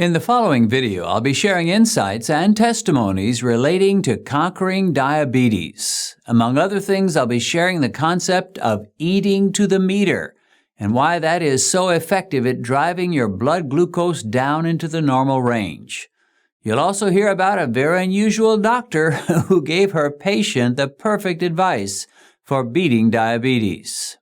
In the following video, I'll be sharing insights and testimonies relating to conquering diabetes. Among other things, I'll be sharing the concept of eating to the meter and why that is so effective at driving your blood glucose down into the normal range. You'll also hear about a very unusual doctor who gave her patient the perfect advice for beating diabetes.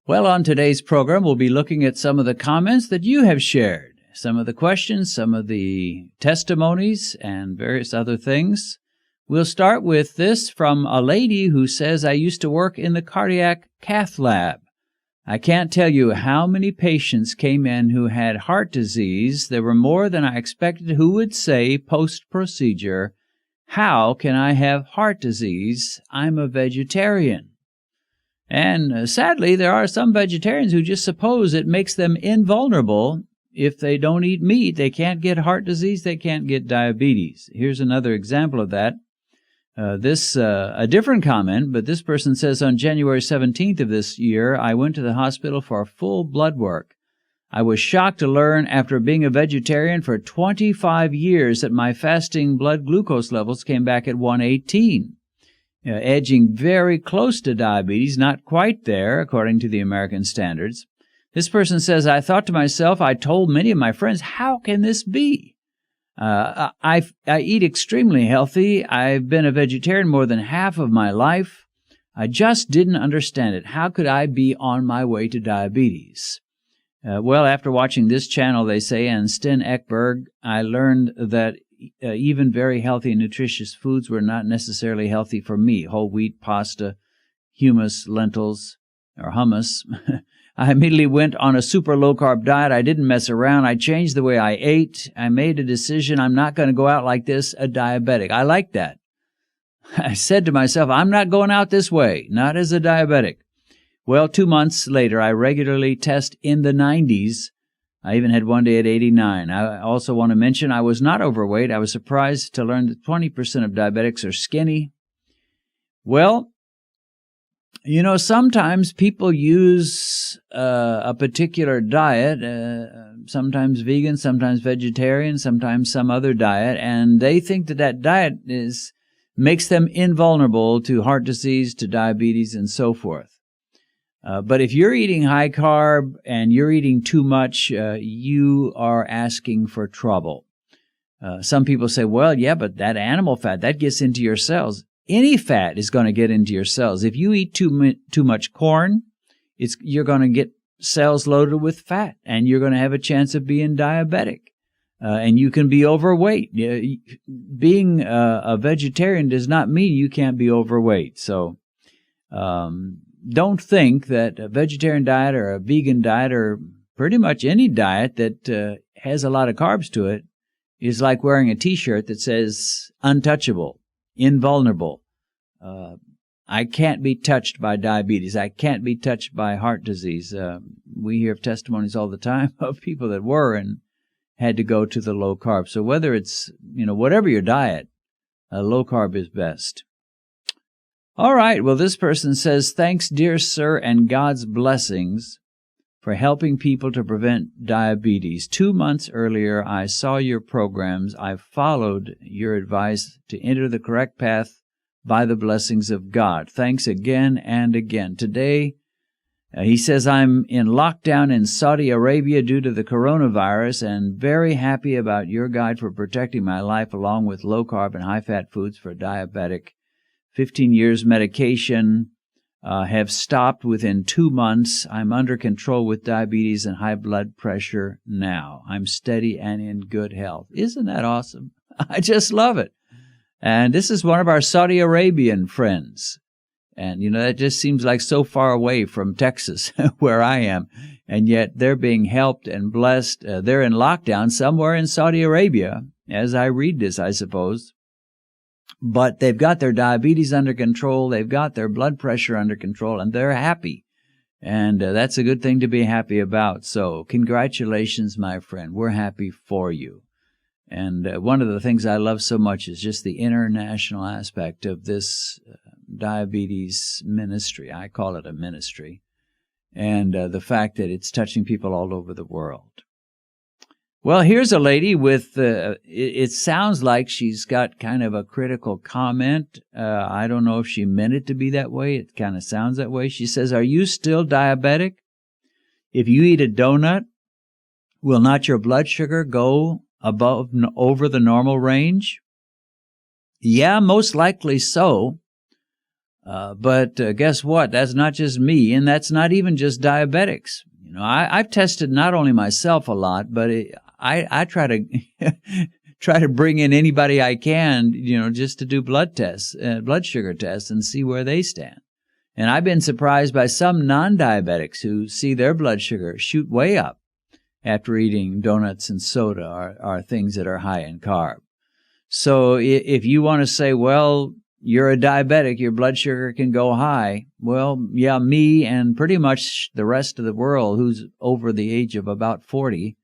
Well, on today's program, we'll be looking at some of the comments that you have shared, some of the questions, some of the testimonies, and various other things. We'll start with this from a lady who says, I used to work in the cardiac cath lab. I can't tell you how many patients came in who had heart disease. There were more than I expected who would say post-procedure, how can I have heart disease? I'm a vegetarian. And sadly, there are some vegetarians who just suppose it makes them invulnerable. If they don't eat meat, they can't get heart disease, they can't get diabetes. Here's another example of that. A different comment, but this person says, on January 17th of this year, I went to the hospital for full blood work. I was shocked to learn after being a vegetarian for 25 years that my fasting blood glucose levels came back at 118. Edging very close to diabetes, not quite there, according to the American standards. This person says, I thought to myself, I told many of my friends, how can this be? I eat extremely healthy. I've been a vegetarian more than half of my life. I just didn't understand it. How could I be on my way to diabetes? Well, after watching this channel, they say, and Sten Ekberg, I learned that even very healthy and nutritious foods were not necessarily healthy for me. Whole wheat, pasta, hummus, lentils, or hummus. I immediately went on a super low-carb diet. I didn't mess around. I changed the way I ate. I made a decision. I'm not going to go out like this, a diabetic. I like that. I said to myself, I'm not going out this way, not as a diabetic. Well, 2 months later, I regularly test in the 90s. I even had one day at 89. I also want to mention I was not overweight. I was surprised to learn that 20% of diabetics are skinny. Well, you know, sometimes people use a particular diet, sometimes vegan, sometimes vegetarian, sometimes some other diet, and they think that that diet makes them invulnerable to heart disease, to diabetes, and so forth. But if you're eating high carb and you're eating too much, you are asking for trouble. Some people say, well, yeah, but that animal fat, that gets into your cells. Any fat is going to get into your cells. If you eat too much corn, you're going to get cells loaded with fat, and you're going to have a chance of being diabetic. And you can be overweight. Being a vegetarian does not mean you can't be overweight. So, don't think that a vegetarian diet or a vegan diet or pretty much any diet that has a lot of carbs to it is like wearing a T-shirt that says untouchable, invulnerable. I can't be touched by diabetes. I can't be touched by heart disease. We hear testimonies all the time of people that were and had to go to the low carb. So whether it's, whatever your diet, low carb is best. All right, well, this person says, thanks, dear sir, and God's blessings for helping people to prevent diabetes. 2 months earlier, I saw your programs. I followed your advice to enter the correct path by the blessings of God. Thanks again and again. Today, he says, I'm in lockdown in Saudi Arabia due to the coronavirus and very happy about your guide for protecting my life along with low-carb and high-fat foods for diabetic. 15 years medication, have stopped within 2 months. I'm under control with diabetes and high blood pressure now. I'm steady and in good health. Isn't that awesome? I just love it. And this is one of our Saudi Arabian friends. And, that just seems like so far away from Texas, where I am. And yet they're being helped and blessed. They're in lockdown somewhere in Saudi Arabia, as I read this, I suppose. But they've got their diabetes under control, they've got their blood pressure under control, and they're happy. And that's a good thing to be happy about. So congratulations, my friend. We're happy for you. And one of the things I love so much is just the international aspect of this diabetes ministry. I call it a ministry. And the fact that it's touching people all over the world. Well, here's a lady with, it sounds like she's got kind of a critical comment. I don't know if she meant it to be that way. It kind of sounds that way. She says, "Are you still diabetic? If you eat a donut, will not your blood sugar go over the normal range?" Yeah, most likely so. But guess what? That's not just me, and that's not even just diabetics. You know, I've tested not only myself a lot, but I try to try to bring in anybody I can, you know, just to do blood tests, blood sugar tests, and see where they stand. And I've been surprised by some non-diabetics who see their blood sugar shoot way up after eating donuts and soda or things that are high in carb. So if you want to say, well, you're a diabetic, your blood sugar can go high. Well, yeah, me and pretty much the rest of the world who's over the age of about 40,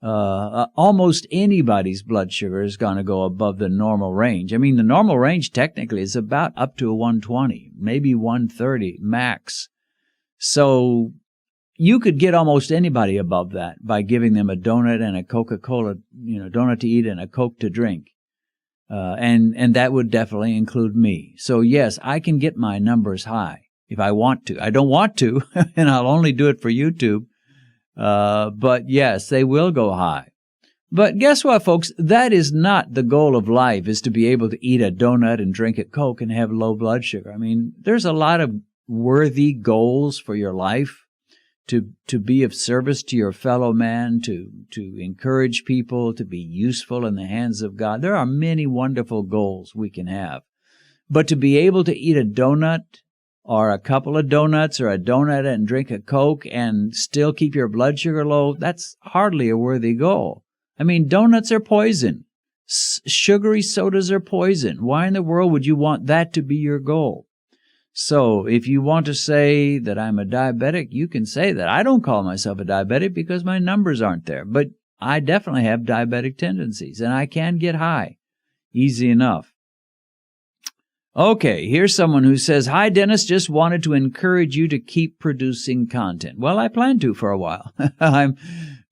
almost anybody's blood sugar is going to go above the normal range. I mean, the normal range technically is about up to 120, maybe 130 max. So you could get almost anybody above that by giving them a donut and a Coca-Cola, donut to eat and a Coke to drink. And that would definitely include me. So yes, I can get my numbers high if I want to. I don't want to, and I'll only do it for YouTube. But yes, they will go high. But guess what, folks? That is not the goal of life, is to be able to eat a donut and drink a Coke and have low blood sugar. I mean, there's a lot of worthy goals for your life. To be of service to your fellow man, to encourage people, to be useful in the hands of God. There are many wonderful goals we can have. But to be able to eat a donut or a couple of donuts or a donut and drink a Coke and still keep your blood sugar low, that's hardly a worthy goal. I mean, donuts are poison. Sugary sodas are poison. Why in the world would you want that to be your goal? So if you want to say that I'm a diabetic, you can say that. I don't call myself a diabetic because my numbers aren't there, but I definitely have diabetic tendencies, and I can get high. Easy enough. Okay, here's someone who says, "Hi, Dennis, just wanted to encourage you to keep producing content." Well, I plan to for a while. I'm,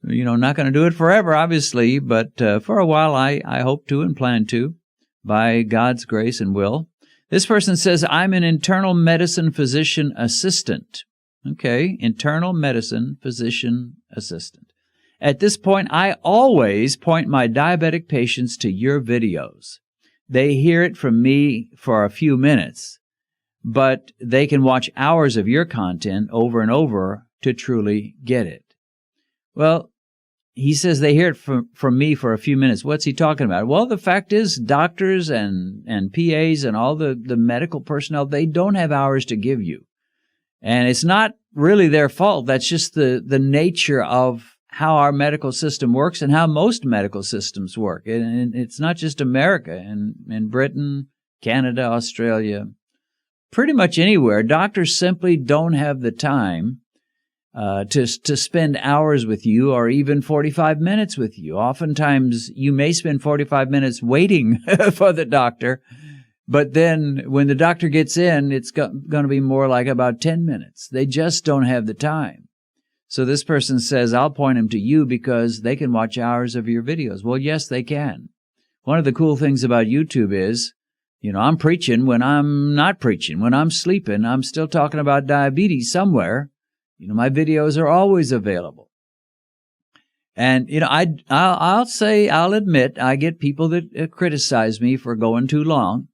not going to do it forever, obviously, but for a while I hope to and plan to, by God's grace and will. This person says, "I'm an internal medicine physician assistant." Okay, internal medicine physician assistant. "At this point, I always point my diabetic patients to your videos. They hear it from me for a few minutes, but they can watch hours of your content over and over to truly get it." Well, he says they hear it from me for a few minutes. What's he talking about? Well, the fact is doctors and PAs and all the medical personnel, they don't have hours to give you. And it's not really their fault. That's just the nature of how our medical system works and how most medical systems work. And it's not just America. In Britain, Canada, Australia, pretty much anywhere, doctors simply don't have the time to spend hours with you or even 45 minutes with you. Oftentimes, you may spend 45 minutes waiting for the doctor, but then when the doctor gets in, it's going to be more like about 10 minutes. They just don't have the time. So this person says, "I'll point them to you because they can watch hours of your videos." Well, yes, they can. One of the cool things about YouTube is, I'm preaching when I'm not preaching. When I'm sleeping, I'm still talking about diabetes somewhere. My videos are always available. And, I'll admit, I get people that criticize me for going too long.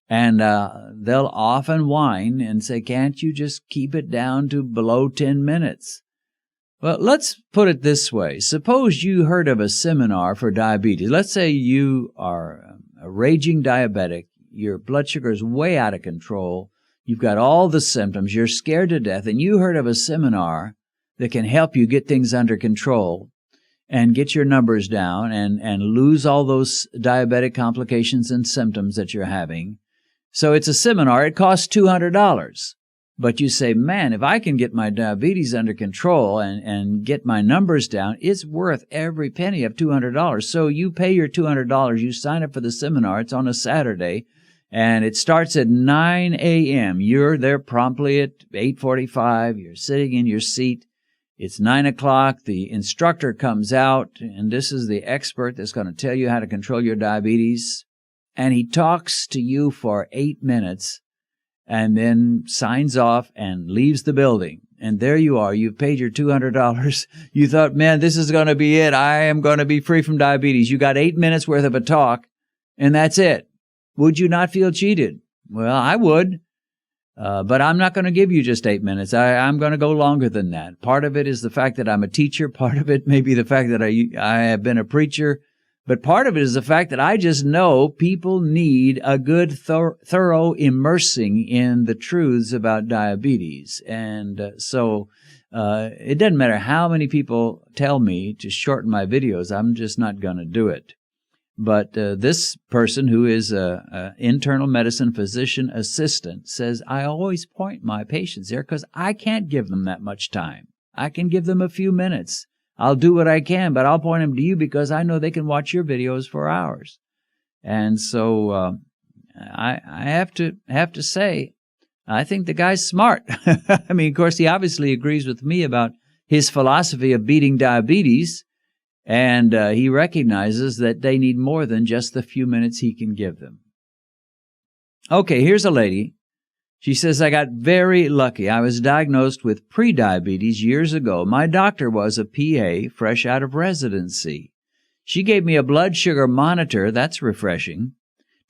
And they'll often whine and say, "Can't you just keep it down to below 10 minutes? Well, let's put it this way. Suppose you heard of a seminar for diabetes. Let's say you are a raging diabetic. Your blood sugar is way out of control. You've got all the symptoms. You're scared to death. And you heard of a seminar that can help you get things under control and get your numbers down and lose all those diabetic complications and symptoms that you're having. So it's a seminar. It costs $200. But you say, man, if I can get my diabetes under control and get my numbers down, it's worth every penny of $200. So you pay your $200, you sign up for the seminar, it's on a Saturday, and it starts at 9 a.m. You're there promptly at 8:45, you're sitting in your seat, it's 9 o'clock, the instructor comes out, and this is the expert that's going to tell you how to control your diabetes, and he talks to you for 8 minutes, and then signs off and leaves the building. And there you are. You've paid your $200. You thought, man, this is going to be it. I am going to be free from diabetes. You got 8 minutes worth of a talk, and that's it. Would you not feel cheated? Well, I would. But I'm not going to give you just 8 minutes. I'm going to go longer than that. Part of it is the fact that I'm a teacher. Part of it may be the fact that I have been a preacher. But part of it is the fact that I just know people need a good, thorough immersing in the truths about diabetes. And so it doesn't matter how many people tell me to shorten my videos. I'm just not going to do it. But this person, who is an internal medicine physician assistant, says, I always point my patients there because I can't give them that much time. I can give them a few minutes. I'll do what I can, but I'll point them to you because I know they can watch your videos for hours. And so I have to say, I think the guy's smart. I mean, of course, he obviously agrees with me about his philosophy of beating diabetes, and he recognizes that they need more than just the few minutes he can give them. Okay, here's a lady. She says, I got very lucky. I was diagnosed with prediabetes years ago. My doctor was a PA, fresh out of residency. She gave me a blood sugar monitor, that's refreshing,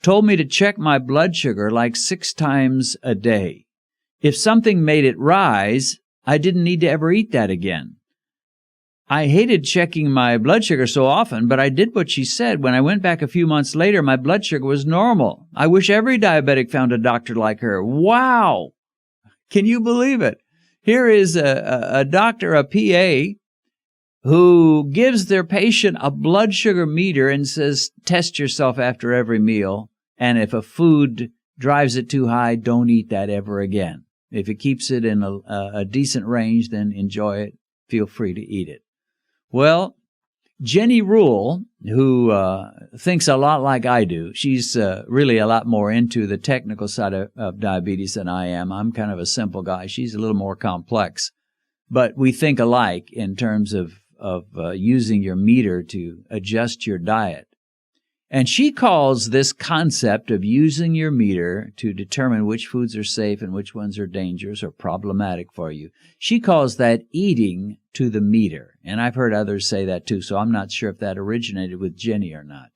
told me to check my blood sugar like 6 times a day. If something made it rise, I didn't need to ever eat that again. I hated checking my blood sugar so often, but I did what she said. When I went back a few months later, my blood sugar was normal. I wish every diabetic found a doctor like her. Wow! Can you believe it? Here is a doctor, a PA, who gives their patient a blood sugar meter and says, test yourself after every meal, and if a food drives it too high, don't eat that ever again. If it keeps it in a decent range, then enjoy it. Feel free to eat it. Well, Jenny Rule, who thinks a lot like I do, she's really a lot more into the technical side of diabetes than I am. I'm kind of a simple guy. She's a little more complex. But we think alike in terms of using your meter to adjust your diet. And she calls this concept of using your meter to determine which foods are safe and which ones are dangerous or problematic for you. She calls that eating to the meter. And I've heard others say that too, so I'm not sure if that originated with Jenny or not.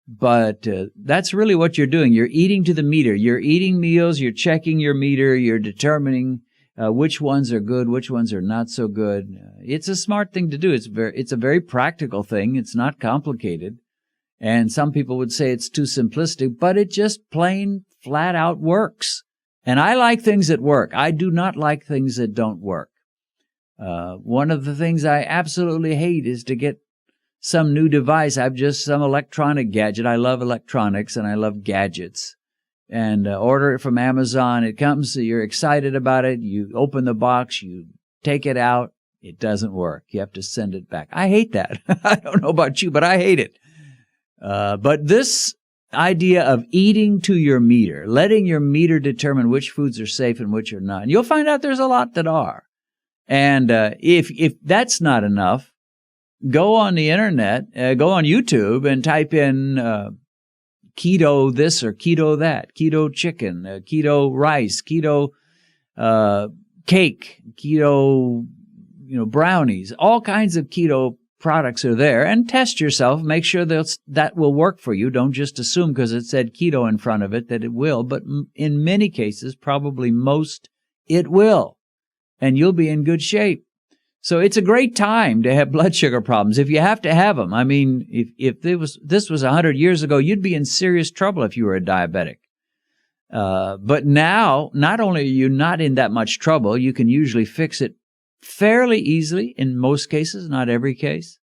But that's really what you're doing. You're eating to the meter. You're eating meals, you're checking your meter, you're determining which ones are good, which ones are not so good. It's a smart thing to do. It's a very practical thing. It's not complicated. And some people would say it's too simplistic, but it just plain flat out works. And I like things that work. I do not like things that don't work. One of the things I absolutely hate is to get some new device. I've just some electronic gadget. I love electronics and I love gadgets. And order it from Amazon. It comes, you're excited about it. You open the box, you take it out. It doesn't work. You have to send it back. I hate that. I don't know about you, but I hate it. But this idea of eating to your meter, letting your meter determine which foods are safe and which are not, and you'll find out there's a lot that are. And if that's not enough, go on the internet, go on YouTube and type in keto this or keto that, keto chicken, keto rice, keto cake, keto brownies, all kinds of keto products are there, and test yourself. Make sure that will work for you. Don't just assume because it said keto in front of it that it will, but in many cases, probably most, it will, and you'll be in good shape. So it's a great time to have blood sugar problems if you have to have them. I mean, if this was 100 years ago, you'd be in serious trouble if you were a diabetic. But now, not only are you not in that much trouble, you can usually fix it fairly easily in most cases, not every case.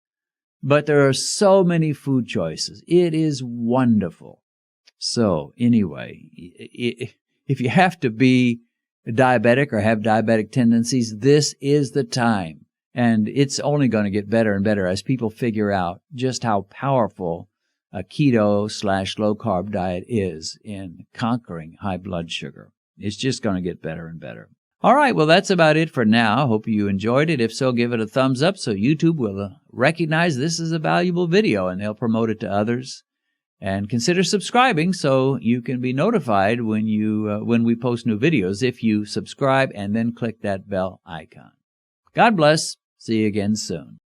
But there are so many food choices. It is wonderful. So anyway, if you have to be diabetic or have diabetic tendencies, this is the time. And it's only going to get better and better as people figure out just how powerful a keto/low-carb diet is in conquering high blood sugar. It's just going to get better and better. All right, well, that's about it for now. Hope you enjoyed it. If so, give it a thumbs up so YouTube will recognize this is a valuable video and they'll promote it to others. And consider subscribing so you can be notified when we post new videos if you subscribe and then click that bell icon. God bless. See you again soon.